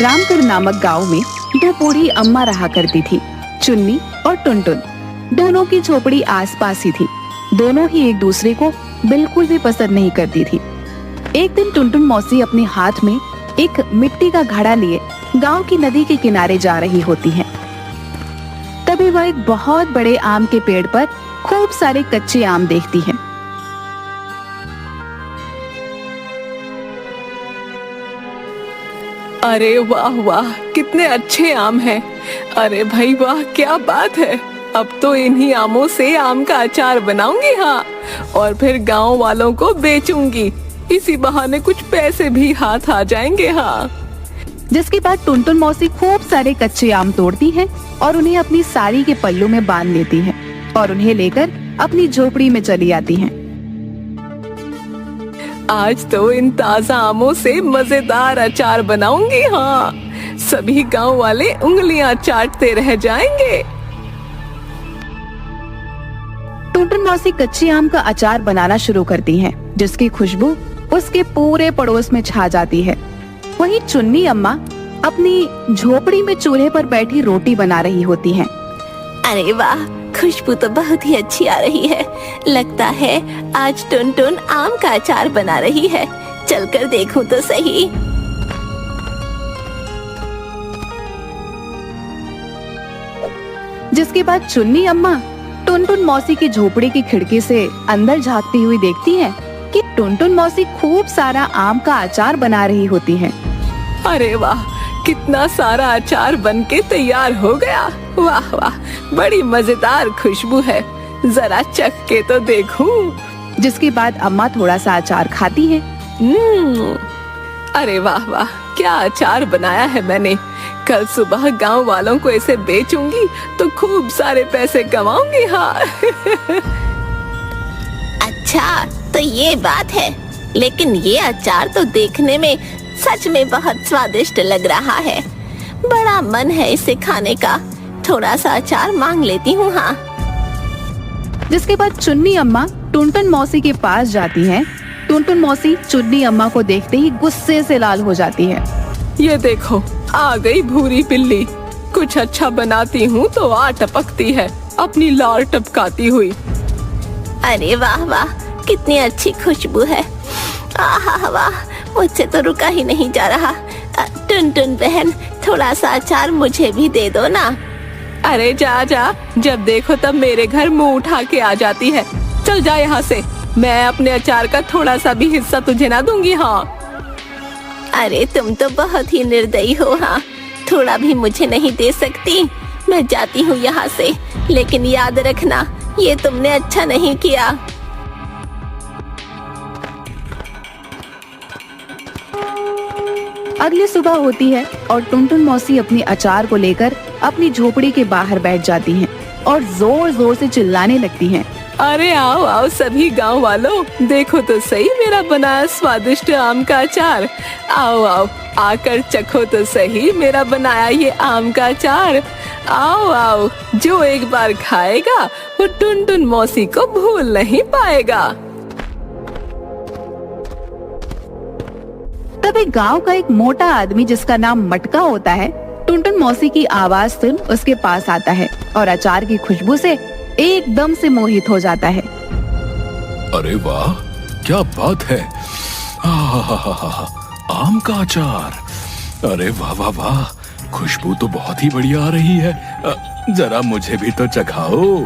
रामपुर नामक गांव में दो बूढ़ी अम्मा रहा करती थी, चुन्नी और टुनटुन। दोनों की झोपड़ी आसपास ही थी। दोनों ही एक दूसरे को बिल्कुल भी पसंद नहीं करती थी। एक दिन टुनटुन मौसी अपने हाथ में एक मिट्टी का घड़ा लिए गांव की नदी के किनारे जा रही होती हैं। तभी वह एक बहुत बड़े आम के पेड़ पर खूब सारे कच्चे आम देखती है। अरे वाह वाह, कितने अच्छे आम हैं। अरे भाई वाह, क्या बात है। अब तो इन्हीं आमों से आम का अचार बनाऊंगी, हाँ, और फिर गांव वालों को बेचूंगी। इसी बहाने कुछ पैसे भी हाथ आ जाएंगे, हाँ। जिसके बाद टुनटुन मौसी खूब सारे कच्चे आम तोड़ती है और उन्हें अपनी साड़ी के पल्लू में बांध लेती है और उन्हें लेकर अपनी झोपड़ी में चली आती हैं। आज तो इन ताजा आमों से मजेदार अचार बनाऊंगी, हाँ। सभी गांव वाले उंगलियां चाटते रह जाएंगे। टुनटुन मौसी कच्चे आम का अचार बनाना शुरू करती हैं, जिसकी खुशबू उसके पूरे पड़ोस में छा जाती है। वहीं चुन्नी अम्मा अपनी झोपड़ी में चूल्हे पर बैठी रोटी बना रही होती हैं। अरे वाह, खुशबू तो बहुत ही अच्छी आ रही है। लगता है आज टुनटुन आम का अचार बना रही है। चलकर देखूं तो सही। जिसके बाद चुन्नी अम्मा टुनटुन मौसी की झोपड़ी की खिड़की से अंदर झांकती हुई देखती है कि टुनटुन मौसी खूब सारा आम का अचार बना रही होती है। अरे वाह, कितना सारा अचार बनके तैयार हो गया। वाह वाह, बड़ी मजेदार खुशबू है। जरा चख के तो देखूं। जिसके बाद अम्मा थोड़ा सा अचार खाती है। अरे वाह वाह, क्या अचार बनाया है मैंने। कल सुबह गांव वालों को इसे बेचूंगी तो खूब सारे पैसे कमाऊंगी, हाँ। अच्छा, तो ये बात है। लेकिन ये अचार तो देखने में सच में बहुत स्वादिष्ट लग रहा है। बड़ा मन है इसे खाने का। थोड़ा सा अचार मांग लेती हूँ, हाँ। जिसके बाद चुन्नी अम्मा टुनटुन मौसी के पास जाती हैं। टुनटुन मौसी चुन्नी अम्मा को देखते ही गुस्से से लाल हो जाती है। ये देखो, आ गई भूरी बिल्ली। कुछ अच्छा बनाती हूँ तो आ टपकती है, अपनी लार टपकाती हुई। अरे वाह वाह, कितनी अच्छी खुशबू है। आहा वाह, मुझसे तो रुका ही नहीं जा रहा। टुनटुन बहन, थोड़ा सा अचार मुझे भी दे दो ना। अरे जा जा, जब देखो तब मेरे घर मुंह उठा के आ जाती है। चल जा यहाँ से। मैं अपने अचार का थोड़ा सा भी हिस्सा तुझे ना दूंगी, हाँ। अरे तुम तो बहुत ही निर्दयी हो, हाँ। थोड़ा भी मुझे नहीं दे सकती। मैं जाती हूँ यहाँ से, लेकिन याद रखना, ये तुमने अच्छा नहीं किया। अगली सुबह होती है और टुनटुन मौसी अपने अचार को लेकर अपनी झोपड़ी के बाहर बैठ जाती हैं और जोर जोर से चिल्लाने लगती हैं। अरे आओ आओ सभी गांव वालों, देखो तो सही मेरा बनाया स्वादिष्ट आम का अचार। आओ आओ, आकर चखो तो सही मेरा बनाया ये आम का अचार। आओ आओ, जो एक बार खाएगा वो टुनटुन मौसी को भूल नहीं पाएगा। तभी गांव का एक मोटा आदमी जिसका नाम मटका होता है, टुनटुन मौसी की आवाज सुन उसके पास आता है और अचार की खुशबू से एकदम से मोहित हो जाता है। अरे वाह, क्या बात है। आम का अचार। अरे वाह वाह वाह, खुशबू तो बहुत ही बढ़िया आ रही है। जरा मुझे भी तो चखाओ।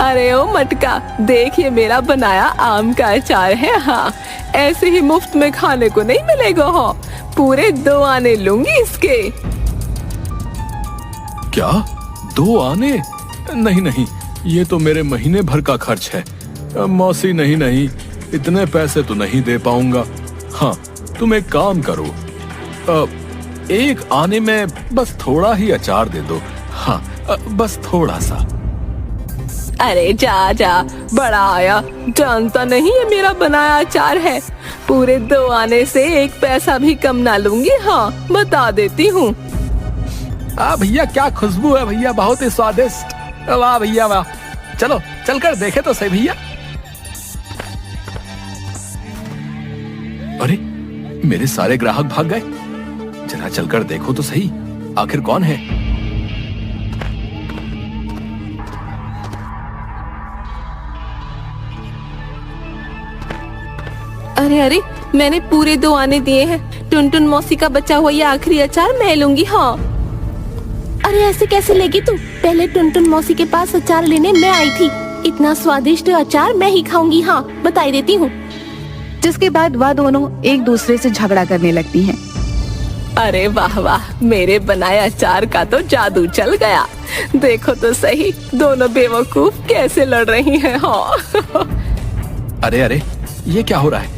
अरे ओ मटका, देख ये मेरा बनाया आम का अचार है, हाँ। ऐसे ही मुफ्त में खाने को नहीं मिलेगा, हाँ। पूरे 2 आने लूंगी इसके। क्या 2 आने? नहीं नहीं, ये तो मेरे महीने भर का खर्च है। मौसी नहीं नहीं, इतने पैसे तो नहीं दे पाऊंगा। हाँ, तुम एक काम करो, 1 आने में बस थोड़ा ही अचार दे दो। हाँ, बस थोड़ा सा। अरे जा जा, बड़ा आया, जानता नहीं ये मेरा बनाया अचार है। पूरे 2 आने से 1 पैसा भी कम ना लूंगी, हाँ, बता देती हूँ। भैया क्या खुशबू है भैया, बहुत ही स्वादिष्ट। वाह भैया वाह, चलो चलकर देखे तो सही भैया। अरे मेरे सारे ग्राहक भाग गए। जरा चलकर देखो तो सही, आखिर कौन है। अरे अरे, मैंने पूरे 2 आने दिए हैं। टुनटुन मौसी का बचा हुआ ये आखिरी अचार मैं लूंगी। हाँ। अरे ऐसे कैसे लेगी तू? पहले टुनटुन मौसी के पास अचार लेने मैं आई थी। इतना स्वादिष्ट अचार मैं ही खाऊंगी। हाँ, बताई देती हूँ। जिसके बाद वह दोनों एक दूसरे से झगड़ा करने लगती हैं। अरे वाह वाह, मेरे बनाए अचार का तो जादू चल गया। देखो तो सही, दोनों बेवकूफ कैसे लड़ रही हैं। हाँ। अरे अरे, ये क्या हो रहा है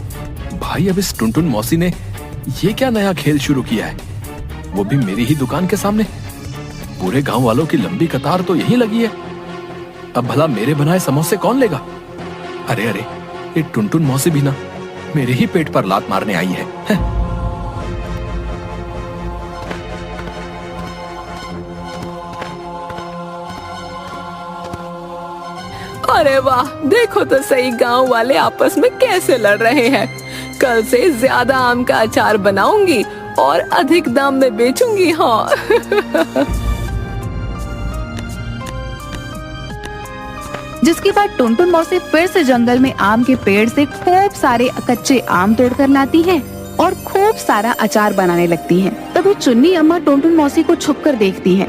भाई? अब इस टुनटुन मौसी ने ये क्या नया खेल शुरू किया है, वो भी मेरी ही दुकान के सामने। पूरे गांव वालों की लंबी कतार तो यहीं लगी है। अब भला मेरे बनाए समोसे कौन लेगा? अरे अरे, ये टुनटुन मौसी भी ना मेरे ही पेट पर लात मारने आई है। अरे वाह, देखो तो सही, गांव वाले आपस में कैसे लड़ रहे हैं। कल से ज्यादा आम का अचार बनाऊंगी और अधिक दाम में बेचूंगी। हाँ। जिसके बाद टुनटुन मौसी फिर से जंगल में आम के पेड़ से खूब सारे कच्चे आम तोड़कर लाती है और खूब सारा अचार बनाने लगती है। तभी चुन्नी अम्मा टुनटुन मौसी को छुपकर देखती है।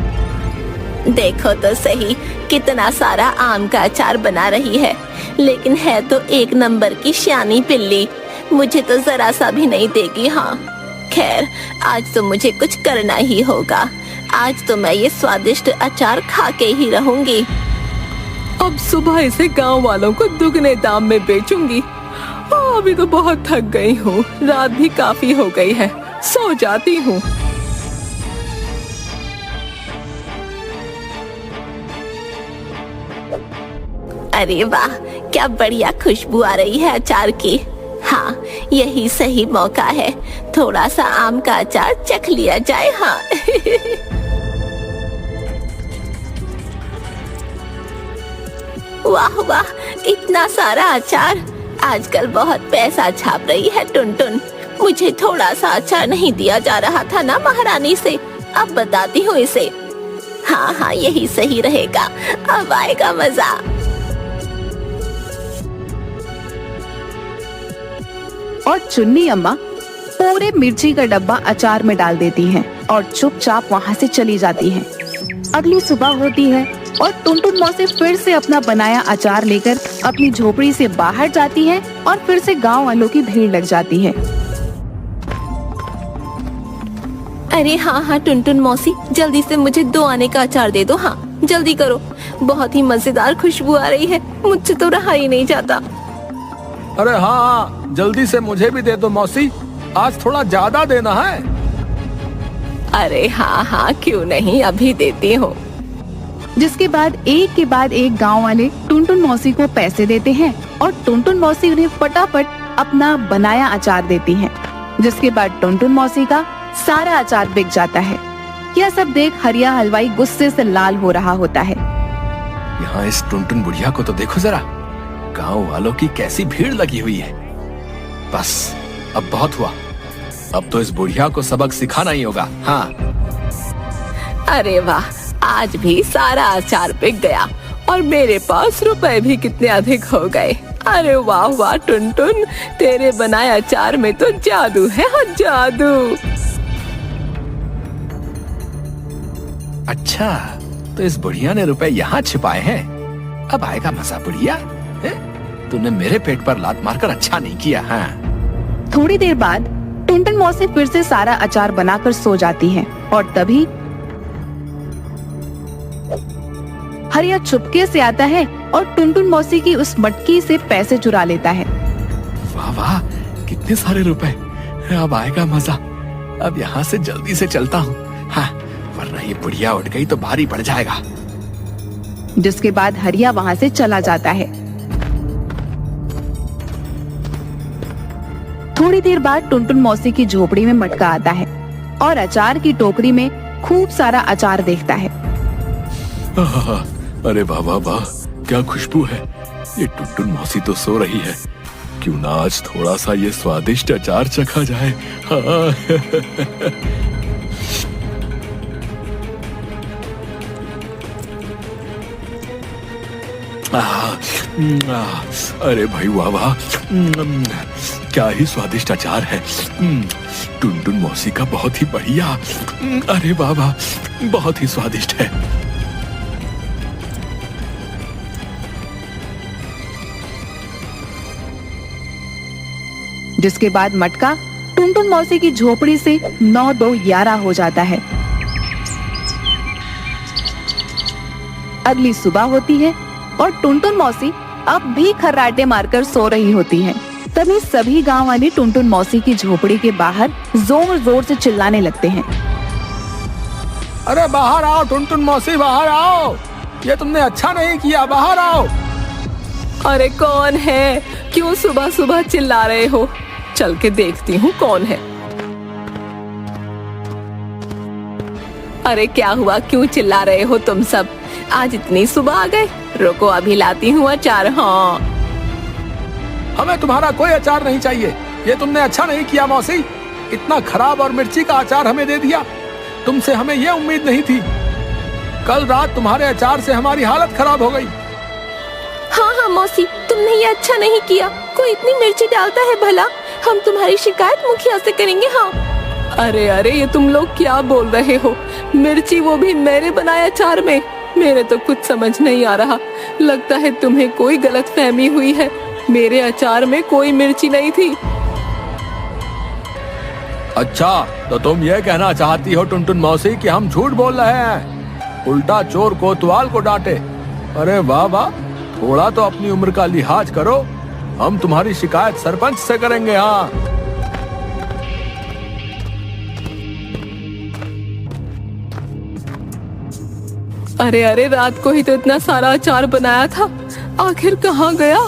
देखो तो सही, कितना सारा आम का अचार बना रही है, लेकिन है तो 1 नंबर की श्यानी पिल्ली। मुझे तो जरा सा भी नहीं देगी। हाँ, खैर आज तो मुझे कुछ करना ही होगा। आज तो मैं ये स्वादिष्ट अचार खा के ही रहूंगी। अब सुबह इसे गांव वालों को दुगने दाम में बेचूंगी। अभी तो बहुत थक गई हूँ, रात भी काफी हो गई है, सो जाती हूँ। अरे वाह, क्या बढ़िया खुशबू आ रही है अचार की। हाँ, यही सही मौका है, थोड़ा सा आम का अचार चख लिया जाए। हाँ। वाह वाह, इतना सारा अचार। आजकल बहुत पैसा छाप रही है टुनटुन। मुझे थोड़ा सा अचार नहीं दिया जा रहा था ना महारानी से, अब बताती हूँ इसे। हाँ हाँ, यही सही रहेगा, अब आएगा मजा। और चुन्नी अम्मा पूरे मिर्ची का डब्बा अचार में डाल देती हैं और चुपचाप वहाँ से चली जाती हैं। अगली सुबह होती है और टुनटुन मौसी फिर से अपना बनाया अचार लेकर अपनी झोपड़ी से बाहर जाती है और फिर से गांव वालों की भीड़ लग जाती है। अरे हाँ हाँ टुनटुन मौसी, जल्दी से मुझे 2 आने का अचार दे दो। हाँ जल्दी करो, बहुत ही मजेदार खुशबू आ रही है, मुझसे तो रहा ही नहीं जाता। अरे हाँ, जल्दी से मुझे भी दे दो मौसी, आज थोड़ा ज्यादा देना है। अरे हाँ हाँ, क्यों नहीं, अभी देती हूँ। जिसके बाद एक गांव वाले टुनटुन मौसी को पैसे देते हैं और टुनटुन मौसी उन्हें फटाफट अपना बनाया अचार देती हैं। जिसके बाद टुनटुन मौसी का सारा अचार बिक जाता है। यह सब देख हरिया हलवाई गुस्से से लाल हो रहा होता है। यहाँ इस टुनटुन बुढ़िया को तो देखो जरा, गांव वालों की कैसी भीड़ लगी हुई है। बस अब बहुत हुआ, अब तो इस बुढ़िया को सबक सिखाना ही होगा। हाँ। अरे वाह, आज भी सारा अचार बिक गया और मेरे पास रुपए भी कितने अधिक हो गए। अरे वाह वाह टुनटुन, तेरे बनाए अचार में तो जादू है। हाँ, जादू। अच्छा, तो इस बुढ़िया ने रुपए यहाँ छिपाए हैं, अब आएगा मजा। बुढ़िया, तूने मेरे पेट पर लात मारकर अच्छा नहीं किया। हाँ। थोड़ी देर बाद टुनटुन मौसी फिर से सारा अचार बनाकर सो जाती है और तभी हरिया चुपके से आता है और टुनटुन मौसी की उस मटकी से पैसे चुरा लेता है। वाह वाह, कितने सारे रुपए, अब आएगा मजा। अब यहाँ से जल्दी से चलता हूँ। हाँ, वरना ये बुढ़िया उठ गई तो भारी पड़ जाएगा। जिसके बाद हरिया वहाँ से चला जाता है। थोड़ी देर बाद टुनटुन मौसी की झोपड़ी में मटका आता है और अचार की टोकरी में खूब सारा अचार देखता है। अरे वाह वाह वाह, क्या खुशबू है। ये टुनटुन मौसी तो सो रही है, क्यों ना आज थोड़ा सा ये स्वादिष्ट अचार चखा जाए। हाँ। अरे भाई वाह वाह, क्या ही स्वादिष्ट अचार है। टुनटुन मौसी का बहुत ही बढ़िया। अरे वाह वाह, बहुत ही स्वादिष्ट है। जिसके बाद मटका टुनटुन मौसी की झोपड़ी से 9-2-11 हो जाता है। अगली सुबह होती है और टुनटुन मौसी अब भी खर्राटे मारकर सो रही होती हैं। तभी सभी गांव वाले टुनटुन मौसी की झोपड़ी के बाहर जोर जोर से चिल्लाने लगते हैं। अरे बाहर आओ टुनटुन मौसी, बाहर आओ, ये तुमने अच्छा नहीं किया, बाहर आओ। अरे कौन है? क्यों सुबह सुबह चिल्ला रहे हो? चल के देखती हूँ कौन है। अरे क्या हुआ, क्यों चिल्ला रहे हो तुम सब? आज इतनी सुबह आ गए? रुको अभी लाती हूँ अचार। हाँ, हमें तुम्हारा कोई अचार नहीं चाहिए, ये तुमने अच्छा नहीं किया मौसी। इतना खराब और मिर्ची का अचार हमें दे दिया, तुमसे हमें ये उम्मीद नहीं थी। कल रात तुम्हारे अचार से हमारी हालत खराब हो गई। हाँ हाँ मौसी, तुमने ये अच्छा नहीं किया। कोई इतनी मिर्ची डालता है भला? हम तुम्हारी शिकायत मुखिया से करेंगे। हाँ। अरे अरे, ये तुम लोग क्या बोल रहे हो? मिर्ची, वो भी मेरे बनाए अचार में? मेरे तो कुछ समझ नहीं आ रहा। लगता है तुम्हें कोई गलतफहमी हुई है। मेरे अचार में कोई मिर्ची नहीं थी। अच्छा, तो तुम ये कहना चाहती हो टुनटुन मौसी कि हम झूठ बोल रहे हैं? उल्टा चोर कोतवाल को डांटे। अरे वाह वाह, थोड़ा तो अपनी उम्र का लिहाज करो। हम तुम्हारी शिकायत सरपंच से करेंगे। हाँ, अरे अरे, रात को ही तो इतना सारा अचार बनाया था, आखिर कहाँ गया?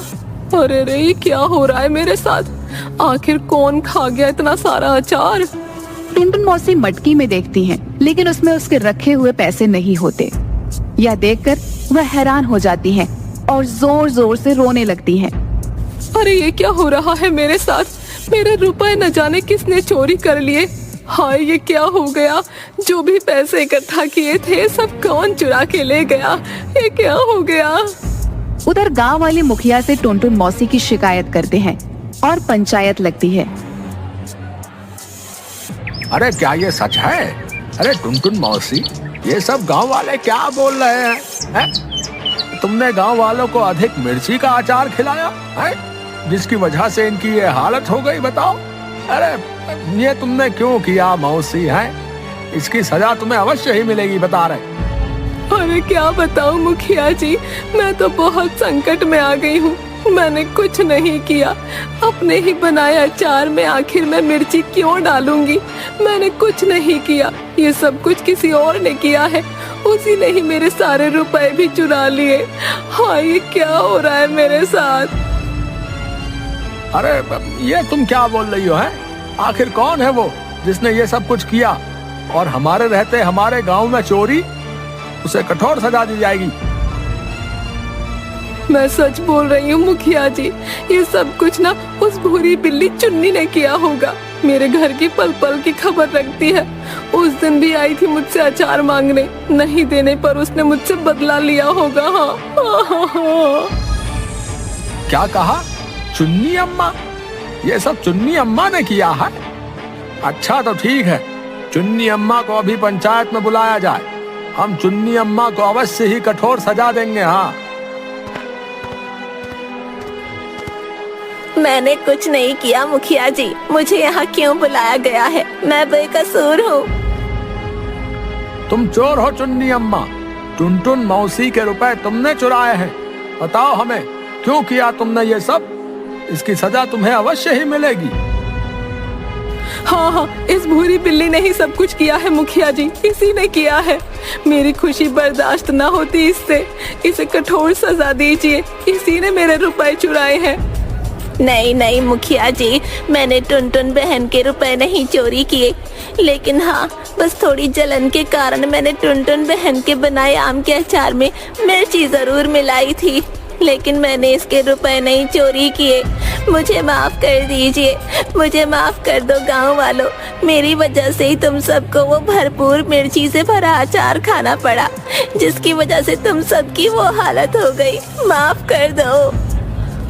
अरे अरे, ये क्या हो रहा है मेरे साथ? आखिर कौन खा गया इतना सारा अचार? टुनटुन मौसी मटकी में देखती हैं, लेकिन उसमें उसके रखे हुए पैसे नहीं होते। यह देखकर वह हैरान हो जाती हैं और जोर जोर से रोने लगती हैं। अरे ये क्या हो रहा है मेरे साथ? मेरे रुपए न जाने किसने चोरी कर लिए। हाय, ये क्या हो गया? जो भी पैसे इकट्ठा किए थे सब कौन चुरा के ले गया? ये क्या हो गया? उधर गांव वाले मुखिया से टुनटुन मौसी की शिकायत करते हैं और पंचायत लगती है। अरे क्या ये सच है? अरे टुनटुन मौसी, ये सब गांव वाले क्या बोल रहे हैं? तुमने गांव वालों को अधिक मिर्ची का अचार खिलाया है, जिसकी वजह से इनकी ये हालत हो गई, बताओ। अरे ये तुमने क्यों किया मौसी? है इसकी सजा तुम्हें अवश्य ही मिलेगी, बता रहे। अरे क्या बताऊं मुखिया जी, मैं तो बहुत संकट में आ गई हूँ। मैंने कुछ नहीं किया। अपने ही बनाए अचार में आखिर मैं मिर्ची क्यों डालूंगी? मैंने कुछ नहीं किया, ये सब कुछ किसी और ने किया है। उसी ने ही मेरे सारे रुपए भी चुरा लिए। हाँ, ये क्या हो रहा है मेरे साथ? अरे ये तुम क्या बोल रही हो? है आखिर कौन है वो जिसने ये सब कुछ किया? और हमारे रहते हमारे गांव में चोरी, उसे कठोर सजा दी जाएगी। मैं सच बोल रही हूँ मुखिया जी, ये सब कुछ ना उस भूरी बिल्ली चुन्नी ने किया होगा। मेरे घर की पल पल की खबर रखती है। उस दिन भी आई थी मुझसे अचार मांगने, नहीं देने पर उसने मुझसे बदला लिया होगा। हाँ। क्या कहा? चुन्नी अम्मा? ये सब चुन्नी अम्मा ने किया है? अच्छा तो ठीक है, चुन्नी अम्मा को अभी पंचायत में बुलाया जाए। हम चुन्नी अम्मा को अवश्य ही कठोर सजा देंगे। हाँ, मैंने कुछ नहीं किया मुखिया जी, मुझे यहाँ क्यों बुलाया गया है? मैं बेकसूर हूँ। तुम चोर हो चुन्नी अम्मा। टुनटुन मौसी के रुपए तुमने चुराए हैं। बताओ हमें, क्यों किया तुमने ये सब? इसकी सजा तुम्हें अवश्य ही मिलेगी। हाँ, इस भूरी बिल्ली ने ही सब कुछ किया है मुखिया जी, इसी ने किया है। मेरी खुशी बर्दाश्त न होती इससे। इसे कठोर सजा दीजिए, इसी ने मेरे रुपए चुराए हैं। नहीं नहीं मुखिया जी, मैंने टुनटुन बहन के रुपए नहीं चोरी किए, लेकिन हाँ, बस थोड़ी जलन के कारण मैंने टुनटुन बहन के बनाए आम के अचार में मिर्ची जरूर मिलाई थी। लेकिन मैंने इसके रुपए नहीं चोरी किए। मुझे माफ कर दीजिए, मुझे माफ कर दो गांव वालों। मेरी वजह से ही तुम सबको वो भरपूर मिर्ची से भरा अचार खाना पड़ा, जिसकी वजह से तुम सबकी वो हालत हो गई। माफ कर दो।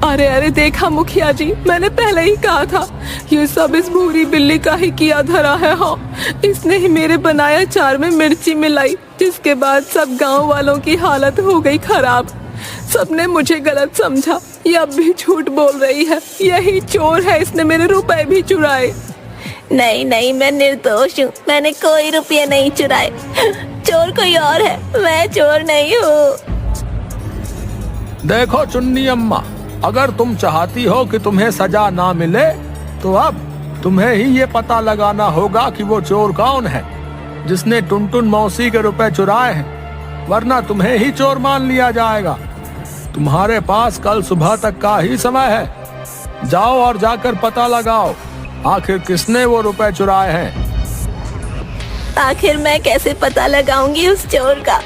अरे अरे देखा मुखिया जी, मैंने पहले ही कहा था ये सब इस भूरी बिल्ली का ही किया धरा है। हाँ, इसने ही मेरे बनाए अचार में मिर्ची मिलाई, जिसके बाद सब गांव वालों की हालत हो गई खराब। सबने मुझे गलत समझा। ये अब भी झूठ बोल रही है, यही चोर है, इसने मेरे रुपए भी चुराए। नहीं नहीं, मैं निर्दोष हूँ, मैंने कोई रुपये नहीं चुराए। चोर कोई और है, मैं चोर नहीं हूँ। देखो चुन्नी अम्मा, अगर तुम चाहती हो कि तुम्हें सजा ना मिले तो अब तुम्हें ही ये पता लगाना होगा कि वो चोर कौन है जिसने टुनटुन मौसी के रुपए चुराए हैं, वरना तुम्हें ही चोर मान लिया जाएगा। तुम्हारे पास कल सुबह तक का ही समय है। जाओ और जाकर पता लगाओ आखिर किसने वो रुपए चुराए हैं। आखिर मैं कैसे पता लगाऊंगी उस चोर का?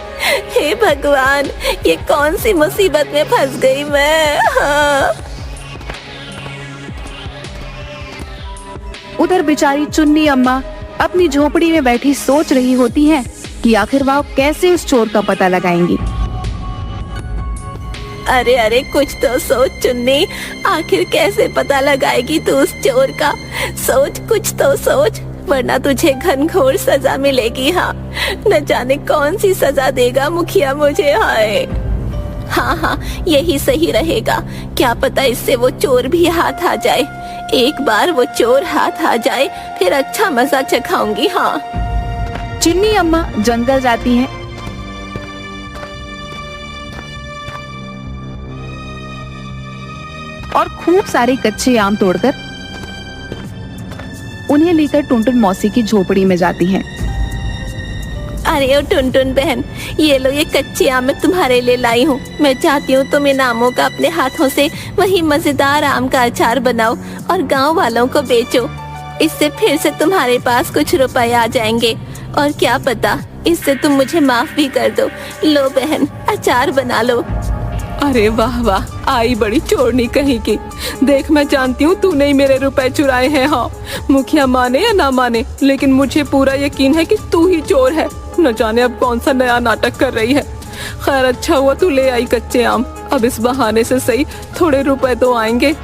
हे भगवान, ये कौन सी मुसीबत में फंस गई मैं। हाँ। उधर बेचारी चुन्नी अम्मा अपनी झोपड़ी में बैठी सोच रही होती है कि आखिर वह कैसे उस चोर का पता लगाएंगी। अरे अरे, कुछ तो सोच चुन्नी, आखिर कैसे पता लगाएगी तू उस चोर का? सोच, कुछ तो सोच, वरना तुझे घनघोर सजा मिलेगी। हाँ, न जाने कौन सी सजा देगा मुखिया मुझे। हाय, हाँ हाँ, यही सही रहेगा। क्या पता इससे वो चोर भी हाथ आ जाए। एक बार वो चोर हाथ आ जाए, फिर अच्छा मजा चखाऊंगी। हाँ। चुन्नी अम्मा जंगल जाती हैं और खूब सारे कच्चे आम तोड़कर उन्हें लेकर टुनटुन मौसी की झोपड़ी में जाती हैं। अरे ओ टुनटुन बहन, ये लो, ये कच्चे आम मैं तुम्हारे लिए लाई हूँ। मैं चाहती हूँ तुम इन आमों का अपने हाथों से वही मजेदार आम का अचार बनाओ और गांव वालों को बेचो। इससे फिर से तुम्हारे पास कुछ रुपए आ जाएंगे, और क्या पता इससे तुम मुझे माफ भी कर दो। लो बहन, अचार बना लो। अरे वाह वाह, आई बड़ी चोरनी कहीं की। देख, मैं जानती हूँ तूने ही मेरे रुपए चुराए हैं। हाँ, मुखिया माने या ना माने, लेकिन मुझे पूरा यकीन है कि तू ही चोर है। न जाने अब कौन सा नया नाटक कर रही है। खैर, अच्छा हुआ तू ले आई कच्चे आम। अब इस बहाने से सही थोड़े रुपए तो आएंगे।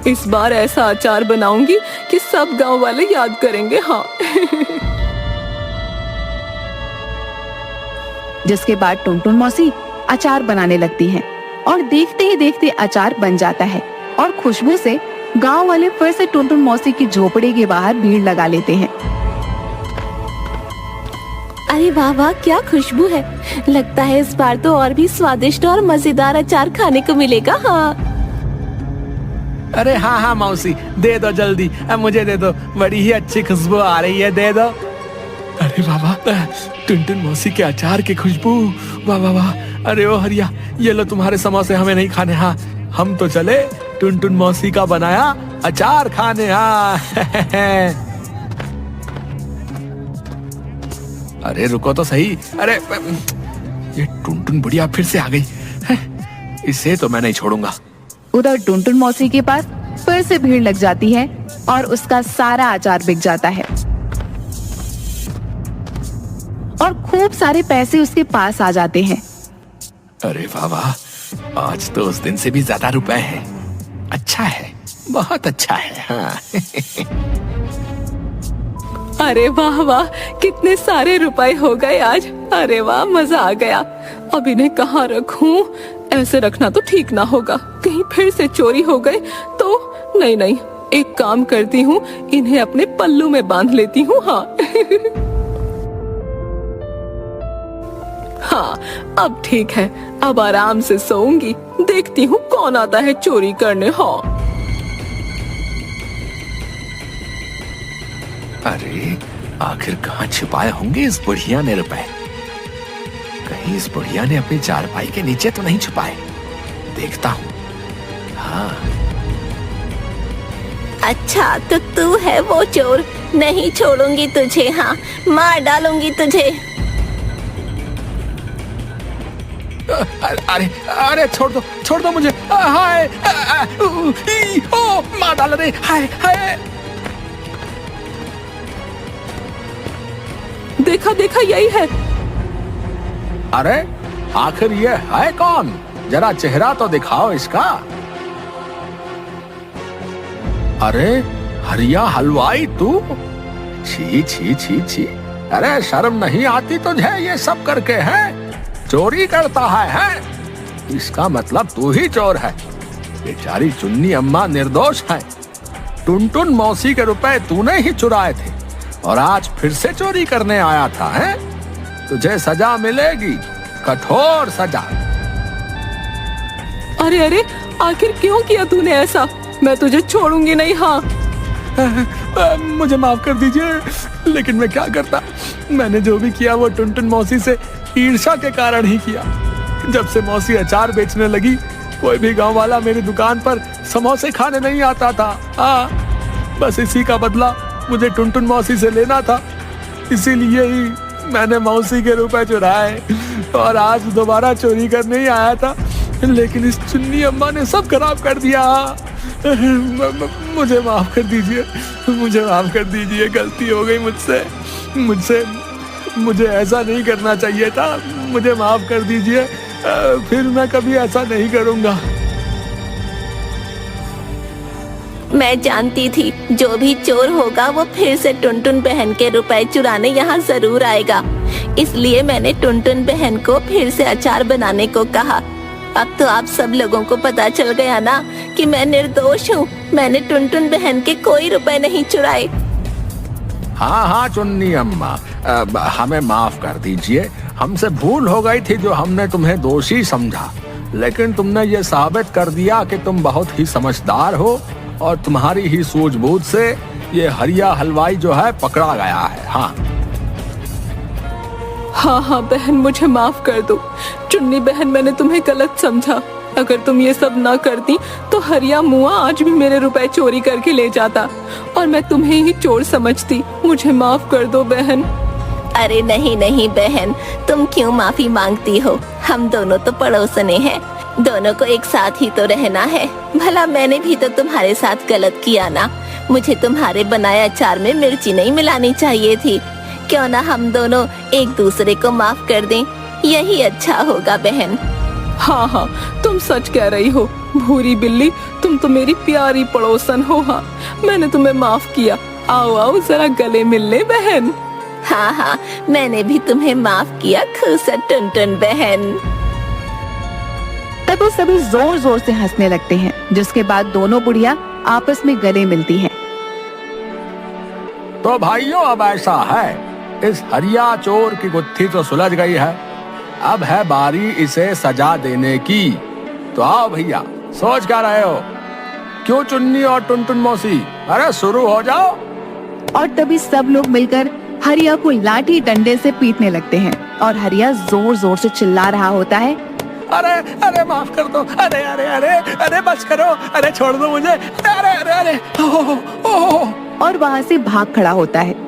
इस बार ऐसा अचार बनाऊंगी कि सब गांव वाले याद करेंगे। हाँ। जिसके बाद टुनटुन मौसी अचार बनाने लगती हैं और देखते ही देखते अचार बन जाता है और खुशबू से गांव वाले फिर से टुनटुन मौसी की झोपड़ी के बाहर भीड़ लगा लेते हैं। अरे वाह वाह, क्या खुशबू है। लगता है इस बार तो और भी स्वादिष्ट और मजेदार अचार खाने को मिलेगा। हाँ। अरे हाँ हाँ मौसी, दे दो जल्दी, अब मुझे दे दो, बड़ी ही अच्छी खुशबू आ रही है, दे दो। अरे वाह वाह, टुनटुन मौसी के अचार की खुशबू, वाह वाह वाह। अरे ओ हरिया, ये लो तुम्हारे समोसे, हमें नहीं खाने। हाँ, हम तो चले टुनटुन मौसी का बनाया अचार खाने। हाँ। अरे रुको तो सही, अरे ये टुनटुन बुढ़िया फिर से आ गई। इसे तो मैं नहीं छोड़ूंगा। उधर टुनटुन मौसी के पास फिर से भीड़ लग जाती है और उसका सारा अचार बिक जाता है और खूब सारे पैसे उसके पास आ जाते हैं। अरे वाह वाह, आज तो उस दिन से भी ज्यादा रुपए हैं। अच्छा है, बहुत अच्छा है। हाँ। अरे वाह वाह, कितने सारे रुपए हो गए आज। अरे वाह, मजा आ गया। अब इन्हें कहाँ रखूं? ऐसे रखना तो ठीक ना होगा, कहीं फिर से चोरी हो गए तो। नहीं नहीं, एक काम करती हूँ, इन्हें अपने पल्लू में बांध लेती हूँ। हाँ। हाँ, अब ठीक है, अब आराम से सोऊंगी। देखती हूँ कौन आता है चोरी करने। हाँ। अरे आखिर कहाँ छिपाए होंगे इस बुढ़िया ने रुपए? कहीं इस बुढ़िया ने अपनी चारपाई के नीचे तो नहीं छुपाए? देखता हूँ। हाँ। अच्छा, तो तू है वो चोर। नहीं छोड़ूंगी तुझे। हाँ, मार डालूंगी तुझे। अरे अरे छोड़ दो मुझे। हाय ओ मार डाल रे। हाय हाय। देखा देखा यही है। अरे आखिर ये है कौन? जरा चेहरा तो दिखाओ इसका। अरे हरिया हलवाई तू? छी छी छी छी। अरे शर्म नहीं आती तुझे ये सब करके? है चोरी करता है? इसका मतलब तू ही चोर है। बेचारी चुन्नी अम्मा निर्दोष है। टुनटुन मौसी के रुपए तूने ही चुराए थे और आज फिर से चोरी करने आया था। है तुझे सजा मिलेगी, कठोर सजा। अरे अरे आखिर क्यों किया तूने ऐसा? मैं तुझे छोड़ूंगी नहीं। हाँ मुझे माफ कर दीजिए, लेकिन मैं क्या करता। मैंने जो भी किया वो टुनटुन मौसी से ईर्ष्या के कारण ही किया। जब से मौसी अचार बेचने लगी, कोई भी गांव वाला मेरी दुकान पर समोसे खाने नहीं आता था। हाँ बस इसी का बदला मुझे टुनटुन मौसी से लेना था। इसीलिए ही मैंने मौसी के रुपए चुराए और आज दोबारा चोरी करने ही आया था, लेकिन इस चुन्नी अम्मा ने सब खराब कर दिया। मुझे माफ कर दीजिए, मुझे माफ कर दीजिए। गलती हो गई मुझसे। मुझे ऐसा नहीं करना चाहिए था। मुझे माफ कर दीजिए, फिर मैं कभी ऐसा नहीं करूंगा। मैं जानती थी जो भी चोर होगा वो फिर से टुनटुन बहन के रुपए चुराने यहाँ जरूर आएगा। इसलिए मैंने टुनटुन बहन को फिर से अचार बनाने को कहा। अब तो आप सब लोगों को पता चल गया ना कि मैं निर्दोष हूँ। मैंने टुनटुन बहन के कोई रुपए नहीं चुराए। हाँ चुन्नी अम्मा, हमें माफ कर दीजिए। हमसे भूल हो गई थी जो हमने तुम्हें दोषी समझा, लेकिन तुमने ये साबित कर दिया कि तुम बहुत ही समझदार हो और तुम्हारी ही सूझबूझ से ये हरिया हलवाई जो है पकड़ा गया है। हाँ बहन, मुझे माफ कर दो। चुन्नी बहन, मैंने तुम्हें गलत समझा। अगर तुम ये सब ना करती तो हरिया मुआ आज भी मेरे रुपए चोरी करके ले जाता और मैं तुम्हें ही चोर समझती। मुझे माफ कर दो बहन। अरे नहीं बहन, तुम क्यों माफी मांगती हो? हम दोनों तो पड़ोसने हैं, दोनों को एक साथ ही तो रहना है। भला मैंने भी तो तुम्हारे साथ गलत किया ना। मुझे तुम्हारे बनाए अचार में मिर्ची नहीं मिलानी चाहिए थी। क्यों ना हम दोनों एक दूसरे को माफ कर दें, यही अच्छा होगा बहन। हाँ तुम सच कह रही हो भूरी बिल्ली, तुम तो मेरी प्यारी पड़ोसन हो। हाँ मैंने तुम्हें माफ किया। आओ जरा गले मिल ले बहन। हाँ मैंने भी तुम्हें माफ किया खुश टुनटुन बहन। तब वो सभी जोर जोर से हंसने लगते हैं, जिसके बाद दोनों बुढ़िया आपस में गले मिलती हैं। तो भाइयों अब ऐसा है, इस हरिया चोर की गुत्थी तो सुलझ गई है। अब है बारी इसे सजा देने की। तो आओ भैया, सोच क्या रहे हो? क्यों चुन्नी और टुनटुन मौसी, अरे शुरू हो जाओ। और तभी सब लोग मिलकर हरिया को लाठी डंडे से पीटने लगते हैं और हरिया जोर जोर से चिल्ला रहा होता है, अरे माफ कर दो। अरे बस करो। अरे छोड़ दो मुझे। अरे और वहाँ से भाग खड़ा होता है।